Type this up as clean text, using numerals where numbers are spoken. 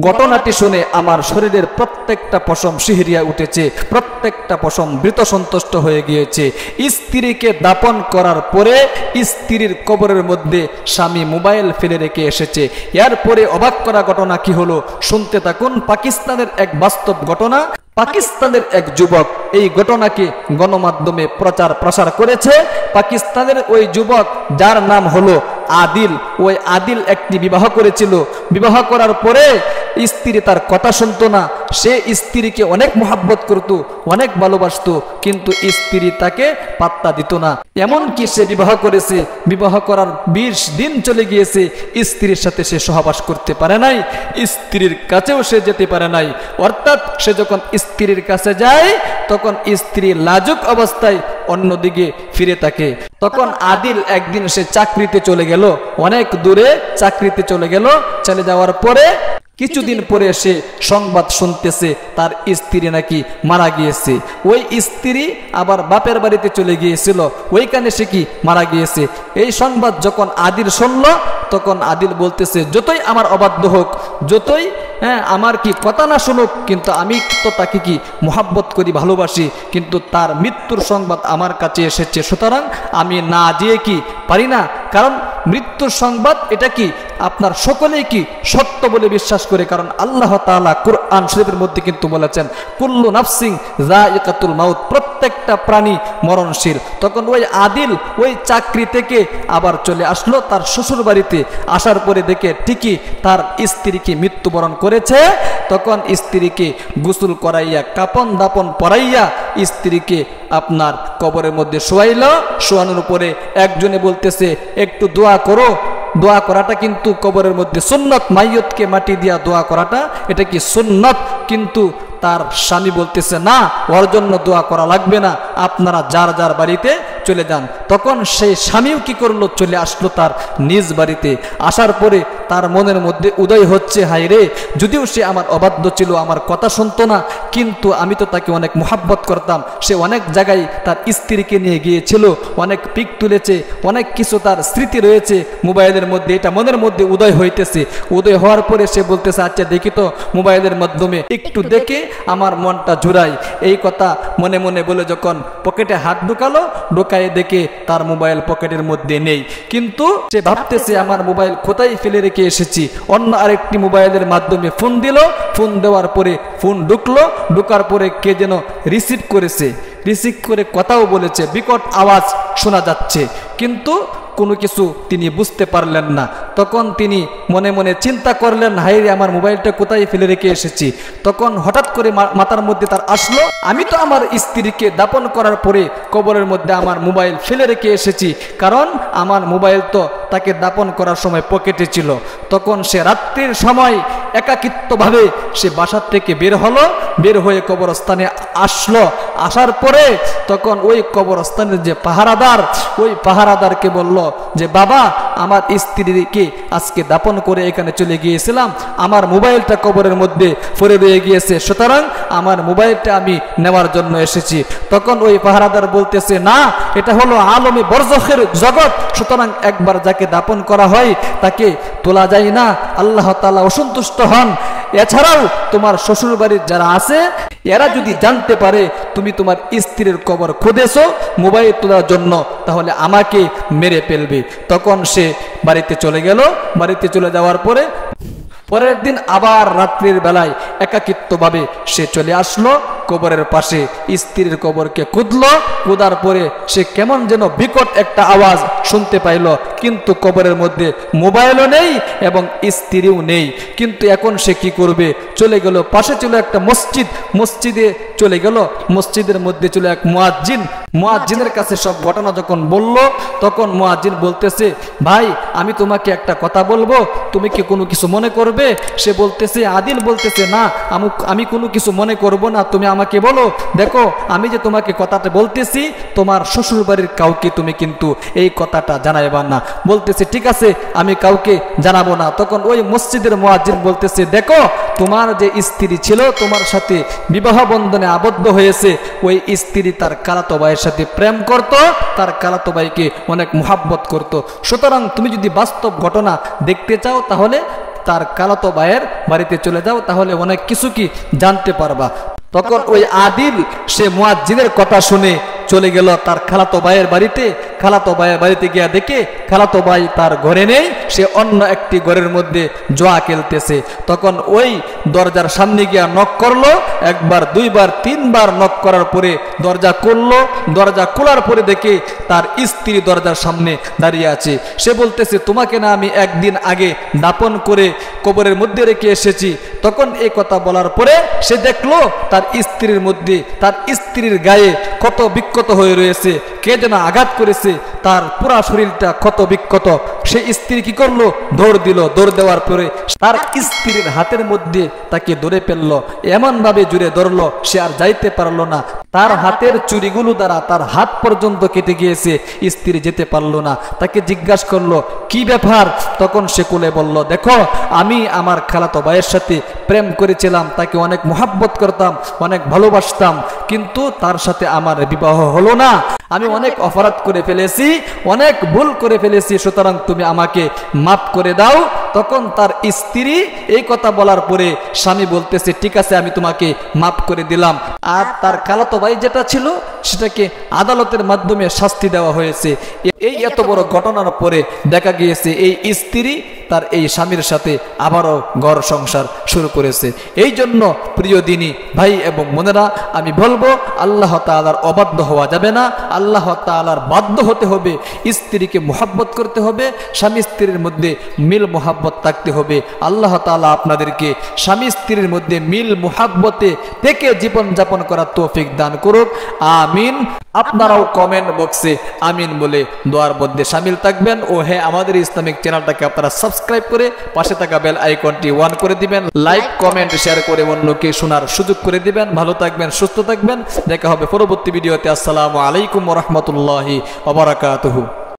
ঘটনাটি শুনে আমার শরীরের প্রত্যেকটা পশম শিহরিয়া উঠেছে, প্রত্যেকটা পশম মৃত সন্তুষ্ট হয়ে গিয়েছে। স্ত্রীকে দাপন করার পরে স্ত্রীর কবরের মধ্যে স্বামী মোবাইল ফেলে রেখে এসেছে। এরপরে অবাক করা ঘটনা কি হলো শুনতে থাকুন। পাকিস্তানের এক বাস্তব ঘটনা। পাকিস্তানের এক যুবক এই ঘটনাকে গণমাধ্যমে প্রচার করেছে। পাকিস্তানের ওই যুবক যার নাম হলো আদিল, ওই আদিল একটি বিবাহ করেছিল। বিবাহ করার পরে স্ত্রী তার কথা শুনতো না। সে স্ত্রীকে অনেক মোহাব্বত করত, অনেক ভালোবাসত, কিন্তু স্ত্রী তাকে পাত্তা দিত না। এমনকি সে বিবাহ করেছে, বিবাহ করার 20 দিন চলে গিয়েছে, স্ত্রীর সাথে সে সহবাস করতে পারে নাই, স্ত্রীর কাছেও সে যেতে পারে নাই। অর্থাৎ সে যখন স্ত্রীর কাছে যায় তখন স্ত্রী লাজুক অবস্থায় অন্যদিকে ফিরে থাকে। তখন আদিল একদিন সে চাকরিতে চলে গেল, অনেক দূরে চাকরিতে চলে গেল। চলে যাওয়ার পরে কিছুদিন পরে সে সংবাদ শুনতেছে তার স্ত্রী নাকি মারা গিয়েছে। ওই স্ত্রী আবার বাপের বাড়িতে চলে গিয়েছিল, ওইখানে সে কি মারা গিয়েছে। এই সংবাদ যখন আদিল শুনল তখন আদিল বলতেছে, যতই আমার অবাধ্য হোক, যতই আমার কি কথা না শুনুক, কিন্তু আমি তো তাকে কি মোহাব্বত করি, ভালোবাসি, কিন্তু তার মৃত্যুর সংবাদ আমার কাছে এসেছে, সুতরাং আমি না যেয়ে কি পারি না। কারণ মৃত্যুর সংবাদ এটা কি আপনার সকলেই কি সত্য বলে বিশ্বাস করে। কারণ আল্লাহ তাআলা কুরআন শরীফের মধ্যে কিন্তু বলেছেন, কুল্লু নাফসিন যায়িকাতুল মাউত, প্রত্যেকটা প্রাণী মরণশীল। তখন ওই আদিল ওই চাকরি থেকে আবার চলে আসলো তার শ্বশুর বাড়িতে। আসার পরে দেখে ঠিকই তার স্ত্রীকে মৃত্যুবরণ করেছে। তখন স্ত্রীকে গোসল করাইয়া কাপন দাপন পরাইয়া স্ত্রীকে আপনার কবরের মধ্যে শোয়াইল। শোয়ানোর পরে একজনে বলতেছে, একটু দোয়া করো। দোয়া করাটা কিন্তু কবরের মধ্যে সুন্নত, মাইয়তকে মাটি দিয়া দোয়া করাটা এটা কি সুন্নত। কিন্তু তার স্বামী বলতেছে, না, ওর জন্য দোয়া করা লাগবে না, আপনারা যার যার বাড়িতে চলে যান। তখন সেই স্বামীও কি করলো, চলে আসলো তার নিজ বাড়িতে। আসার পরে তার মনের মধ্যে উদয় হচ্ছে, হায় রে, যদিও সে আমার অবাধ্য ছিল, আমার কথা শুনতো না, কিন্তু আমি তো তাকে অনেক মোহাব্বত করতাম। সে অনেক জায়গায় তার স্ত্রীকে নিয়ে গিয়েছিল, অনেক পিক তুলেছে, অনেক কিছু তার স্মৃতি রয়েছে মোবাইলের মধ্যে। এটা মনের মধ্যে উদয় হইতেছে। উদয় হওয়ার পরে সে বলতেছে, আচ্ছা দেখি তো মোবাইলের মাধ্যমে একটু দেখে আমার মনটা জুড়াই। এই কথা মনে মনে বলে যখন পকেটে হাত ঢুকালো, ঢুকায় দেখে তার মোবাইল পকেটের মধ্যে নেই। কিন্তু সে ভাবতেছে, আমার মোবাইল কোথায় ফেলে রেখে এসেছি। অন্য আরেকটি মোবাইলের মাধ্যমে ফোন দিল। ফোন দেওয়ার পরে ফোন ঢুকলো, ঢুকার পরে কে যেন রিসিভ করেছে, রিসিভ করে কথাও বলেছে, বিকট আওয়াজ শোনা যাচ্ছে, কিন্তু কোনো কিছু তিনি বুঝতে পারলেন না। তখন তিনি মনে মনে চিন্তা করলেন, হায় রে, আমার মোবাইলটা কোথায় ফেলে রেখে এসেছি। তখন হঠাৎ করে মাথার মধ্যে তার আসলো, আমি তো আমার স্ত্রীকে দাপন করার পরে কবরের মধ্যে আমার মোবাইল ফেলে রেখে এসেছি, কারণ আমার মোবাইল তো তাকে দাপন করার সময় পকেটে ছিল। তখন সে রাত্রির সময় একাকিত্বভাবে সে বাসার থেকে বের হলো, বের হয়ে কবরস্থানে আসলো। আসার পরে তখন ওই কবরস্থানের যে পাহারাদার, ওই পাহারাদারকে বলল যে, বাবা, আমার স্ত্রীকে আজকে দাপন করে এখানে চলে গিয়েছিলাম, আমার মোবাইলটা কবরের মধ্যে পড়ে রয়ে গিয়েছে, সুতরাং আমার মোবাইলটা আমি নেওয়ার জন্য এসেছি। তখন ওই পাহারাদার বলতেছে, না, এটা হলো আলমে বরজখের জগৎ, সুতরাং একবার যাকে দাপন করা হয় তাকে তোলা যায় না, আল্লাহ তাআলা অসন্তুষ্ট হন। এছাড়াও তোমার শ্বশুর বাড়ির যারা আছে এরা যদি জানতে পারে তুমি তোমার স্ত্রীর কবর খুঁড়েছো মোবাইল তোলার জন্য, তাহলে আমাকে মেরে ফেলবে। তখন সে বাড়িতে চলে গেল। বাড়িতে চলে যাওয়ার পরে পরের দিন আবার রাত্রির বেলায় একাকিত্বভাবে সে চলে আসলো কবরের পাশে, স্ত্রীর কবরকে খুঁড়লো। খোঁড়ার পরে সে কেমন যেন বিকট একটা আওয়াজ শুনতে পাইল, কিন্তু কবরের মধ্যে মোবাইলও নেই এবং স্ত্রীও নেই। কিন্তু এখন সে কি করবে, চলে গেল পাশে ছিল একটা মসজিদ, মসজিদে চলে গেল। মসজিদের মধ্যে ছিল এক মুয়াজ্জিন। মুয়াজ্জিনের কাছে সব ঘটনা যখন বলল, তখন মুয়াজ্জিন বলতেছে, ভাই, আমি তোমাকে একটা কথা বলবো, তুমি কি কোনো কিছু মনে করবে? সে বলতেছে, আদিল বলতেছে, না, আমি কোনো কিছু মনে করব না, তুমি আমাকে বলো। দেখো, আমি যে তোমাকে কথাটা বলতেছি, তোমার শ্বশুর বাড়ির কাউকে তুমি কিন্তু এই কথাটা জানাইবা না। বলতেছে, ঠিক আছে, আমি কাউকে জানাবো না। তখন ওই মসজিদের মুয়াজ্জিন বলতেছে, দেখো, তোমার যে স্ত্রী ছিল, তোমার সাথে বিবাহ বন্ধনে আবদ্ধ হয়েছে, ওই স্ত্রী তার খালাতো ভাইয়ের সাথে প্রেম করত, তার খালাতো ভাইকে অনেক মুহাব্বত করত। সুতরাং তুমি যদি বাস্তব ঘটনা দেখতে চাও, তাহলে তার খালাতো ভাইয়ের বাড়িতে চলে যাও, তাহলে অনেক কিছু কি জানতে পারবা। তখন ওই আদিল সে মুয়াজ্জিনের কথা শুনে চলে গেল তার খালাতো ভাইয়ের বাড়িতে। খালাতো ভাইয়ের বাড়িতে গিয়া দেখে খালাতো ভাই তার ঘরে নেই, সে অন্য একটি ঘরের মধ্যে জোয়া খেলতেছে। তখন ওই দরজার সামনে গিয়া নক করলো, একবার, দুইবার, তিনবার নক করার পরে দরজা খুললো। দরজা খোলার পরে দেখে তার স্ত্রী দরজার সামনে দাঁড়িয়ে আছে। সে বলতেছে, তোমাকে না আমি একদিন আগে দাপন করে কবরের মধ্যে রেখে এসেছি। তখন এই কথা বলার পরে সে দেখলো তার স্ত্রীর মধ্যে, তার স্ত্রীর গায়ে কত বিক্ষত হয়ে রয়েছে, কে যেন আঘাত করেছে, তার পুরা শরীরটা ক্ষত বিক্ষত। সে স্ত্রী কি করলো, দৌড় দিল। দৌড় দেওয়ার পরে তার স্ত্রীর হাতের মধ্যে তাকে ধরে ফেললো, এমন ভাবে জুড়ে ধরলো সে আর যাইতে পারলো না। তার হাতের চুরিগুলো দ্বারা তার হাত পর্যন্ত কেটে গিয়েছে, স্ত্রী যেতে পারলো না। তাকে জিজ্ঞাসা করলো, কি ব্যাপার? তখন সে কোলে বলল, দেখো, আমি আমার খালাতো ভাইয়ের সাথে প্রেম করেছিলাম, তাকে অনেক মোহাব্বত করতাম, অনেক ভালোবাসতাম, কিন্তু তার সাথে আমার বিবাহ হলো না। আমি অনেক অপরাধ করে ফেলেছি, অনেক ভুল করে ফেলেছি, সুতরাং তুমি আমাকে মাফ করে দাও। তখন তার স্ত্রী এই কথা বলার পরে স্বামী বলতেছে, ঠিক আছে, আমি তোমাকে মাফ করে দিলাম। আর তার খালাতো ভাই যেটা ছিল সেটাকে আদালতের মাধ্যমে শাস্তি দেওয়া হয়েছে। এই এত বড় ঘটনার পরে দেখা গিয়েছে এই স্ত্রী তার এই স্বামীর সাথে আবারও ঘর সংসার শুরু করেছে। এই জন্য প্রিয় দিনী ভাই এবং বোনেরা, আমি বলবো আল্লাহ তাআলার অবাধ্য হওয়া যাবে না, আল্লাহ তাআলার বাধ্য হতে হবে। স্ত্রীকে মোহাব্বত করতে হবে, স্বামী স্ত্রীর মধ্যে মিল মোহাব্বত থাকতে হবে। আল্লাহ তাআলা আপনাদেরকে স্বামী স্ত্রীর মধ্যে মিল মোহাব্বতে থেকে জীবন যাপন করার তৌফিক দান করুক, আমিন। আপনারাও কমেন্ট বক্সে আমিন বলে দোয়ার মধ্যে শামিল থাকবেন। ও হ্যাঁ, আমাদের ইসলামিক চ্যানেলটাকে আপনারা সাবস্ক্রাইব করে পাশে থাকা বেল আইকনটি অন করে দিবেন। লাইক, কমেন্ট, শেয়ার করে অন্যকে শোনার সুযোগ করে দিবেন। ভালো থাকবেন, সুস্থ থাকবেন। দেখা হবে পরবর্তী ভিডিওতে। আসসালামু আলাইকুম ওয়া রাহমাতুল্লাহি ওয়া বারাকাতুহু।